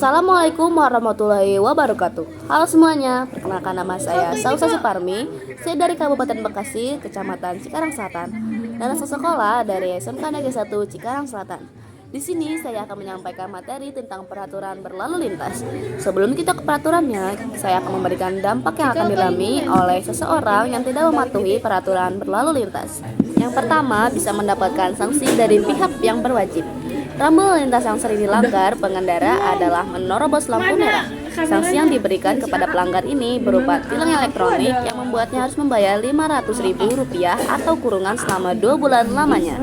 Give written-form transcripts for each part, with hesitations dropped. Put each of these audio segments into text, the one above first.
Assalamualaikum warahmatullahi wabarakatuh. Halo semuanya, perkenalkan nama saya Sausa Suparmi. Saya dari Kabupaten Bekasi, Kecamatan Cikarang Selatan, dan asal sekolah dari SMK Negeri 1 Cikarang Selatan. Di sini saya akan menyampaikan materi tentang peraturan berlalu lintas. Sebelum kita ke peraturannya, saya akan memberikan dampak yang akan dialami oleh seseorang yang tidak mematuhi peraturan berlalu lintas. Yang pertama, bisa mendapatkan sanksi dari pihak yang berwajib. Rambu lalu lintas yang sering dilanggar pengendara adalah menerobos lampu merah. Sanksi yang diberikan kepada pelanggar ini berupa tilang elektronik yang membuatnya harus membayar Rp500.000 atau kurungan selama 2 bulan lamanya.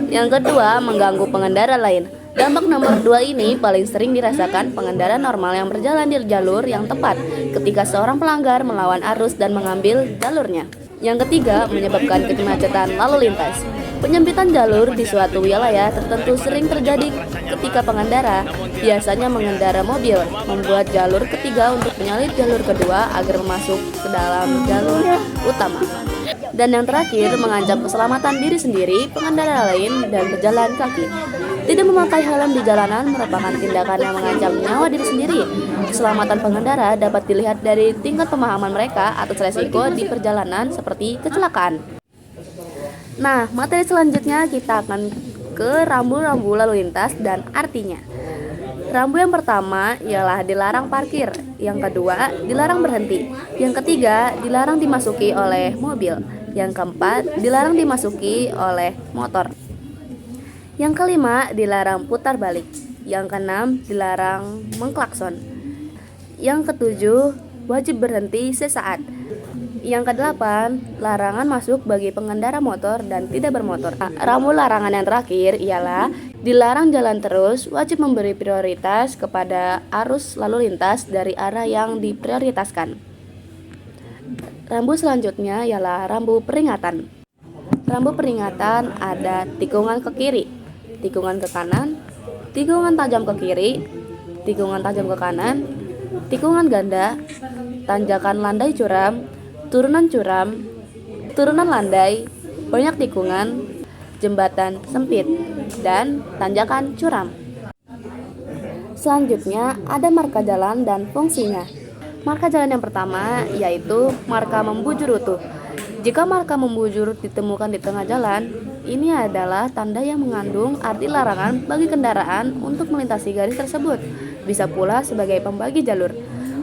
Yang kedua, mengganggu pengendara lain. Dampak nomor 2 ini paling sering dirasakan pengendara normal yang berjalan di jalur yang tepat ketika seorang pelanggar melawan arus dan mengambil jalurnya. Yang ketiga, menyebabkan kemacetan lalu lintas. Penyempitan jalur di suatu wilayah tertentu sering terjadi ketika pengendara, biasanya mengendara mobil, membuat jalur ketiga untuk menyalip jalur kedua agar masuk ke dalam jalur utama. Dan yang terakhir, mengancam keselamatan diri sendiri, pengendara lain, dan pejalan kaki. Tidak memakai helm di jalanan merupakan tindakan yang mengancam nyawa diri sendiri. Keselamatan pengendara dapat dilihat dari tingkat pemahaman mereka atas resiko di perjalanan seperti kecelakaan. Nah, materi selanjutnya kita akan ke rambu-rambu lalu lintas dan artinya. Rambu yang pertama ialah dilarang parkir, yang kedua dilarang berhenti, yang ketiga dilarang dimasuki oleh mobil, yang keempat dilarang dimasuki oleh motor, yang kelima dilarang putar balik, yang keenam dilarang mengklakson, yang ketujuh wajib berhenti sesaat, yang kedelapan, larangan masuk bagi pengendara motor dan tidak bermotor. Rambu larangan yang terakhir ialah dilarang jalan terus, wajib memberi prioritas kepada arus lalu lintas dari arah yang diprioritaskan. Rambu selanjutnya ialah rambu peringatan. Rambu peringatan ada tikungan ke kiri, tikungan ke kanan, tikungan tajam ke kiri, tikungan tajam ke kanan, tikungan ganda, tanjakan landai curam, turunan curam, turunan landai, banyak tikungan, jembatan sempit, dan tanjakan curam. Selanjutnya ada marka jalan dan fungsinya. Marka jalan yang pertama yaitu marka membujur utuh. Jika marka membujur ditemukan di tengah jalan, ini adalah tanda yang mengandung arti larangan bagi kendaraan untuk melintasi garis tersebut. Bisa pula sebagai pembagi jalur.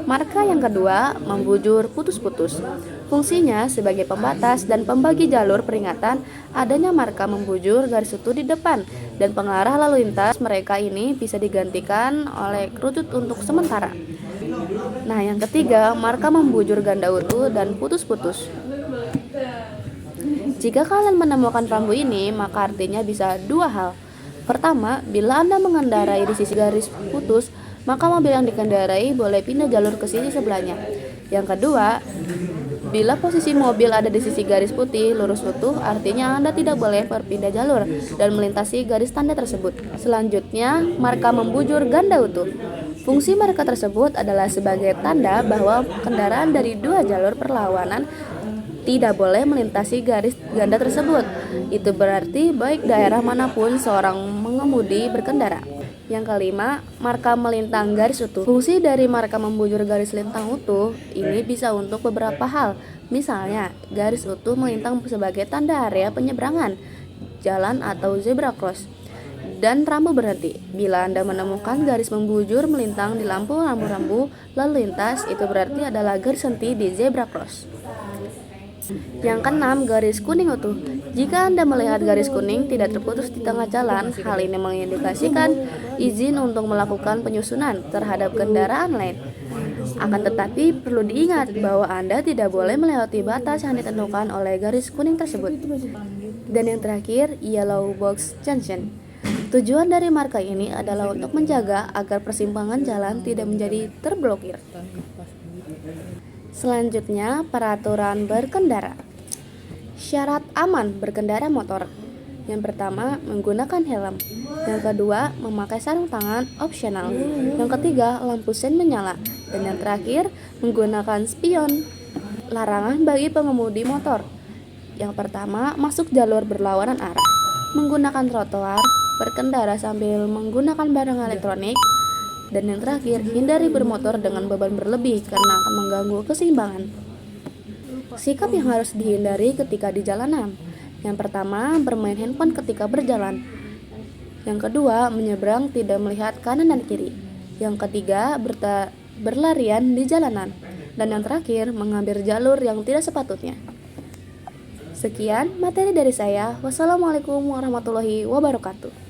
Marka yang kedua, membujur putus-putus. Fungsinya sebagai pembatas dan pembagi jalur peringatan adanya marka membujur garis utuh di depan dan pengarah lalu lintas mereka ini bisa digantikan oleh kerucut untuk sementara. Nah, yang ketiga, marka membujur ganda utuh dan putus-putus. Jika kalian menemukan rambu ini, maka artinya bisa dua hal. Pertama, bila Anda mengendarai di sisi garis putus, maka mobil yang dikendarai boleh pindah jalur ke sisi sebelahnya. Yang kedua, bila posisi mobil ada di sisi garis putih lurus utuh, artinya Anda tidak boleh berpindah jalur dan melintasi garis tanda tersebut. Selanjutnya, marka membujur ganda utuh. Fungsi marka tersebut adalah sebagai tanda bahwa kendaraan dari dua jalur perlawanan tidak boleh melintasi garis ganda tersebut. Itu berarti baik daerah manapun seorang mengemudi berkendara. Yang kelima, marka melintang garis utuh. Fungsi dari marka membujur garis lintang utuh ini bisa untuk beberapa hal. Misalnya, garis utuh melintang sebagai tanda area penyeberangan jalan atau zebra cross. Dan rambu berhenti. Bila Anda menemukan garis membujur melintang di lampu rambu-rambu lalu lintas, itu berarti adalah garis henti di zebra cross. Yang keenam, garis kuning utuh. Jika Anda melihat garis kuning tidak terputus di tengah jalan, hal ini mengindikasikan izin untuk melakukan penyusunan terhadap kendaraan lain. Akan tetapi perlu diingat bahwa Anda tidak boleh melewati batas yang ditentukan oleh garis kuning tersebut. Dan yang terakhir, yellow box junction. Tujuan dari marka ini adalah untuk menjaga agar persimpangan jalan tidak menjadi terblokir. Selanjutnya, peraturan berkendara. Syarat aman berkendara motor. Yang pertama, menggunakan helm. Yang kedua, memakai sarung tangan opsional. Yang ketiga, lampu sen menyala. Dan yang terakhir, menggunakan spion. Larangan bagi pengemudi motor. Yang pertama, masuk jalur berlawanan arah. Menggunakan trotoar, berkendara sambil menggunakan barang elektronik, Dan yang terakhir, hindari bermotor dengan beban berlebih karena akan mengganggu keseimbangan. Sikap yang harus dihindari ketika di jalanan. Yang pertama, bermain handphone ketika berjalan. Yang kedua, menyeberang tidak melihat kanan dan kiri. Yang ketiga, berlarian di jalanan. Dan yang terakhir, mengambil jalur yang tidak sepatutnya. Sekian materi dari saya. Wassalamualaikum warahmatullahi wabarakatuh.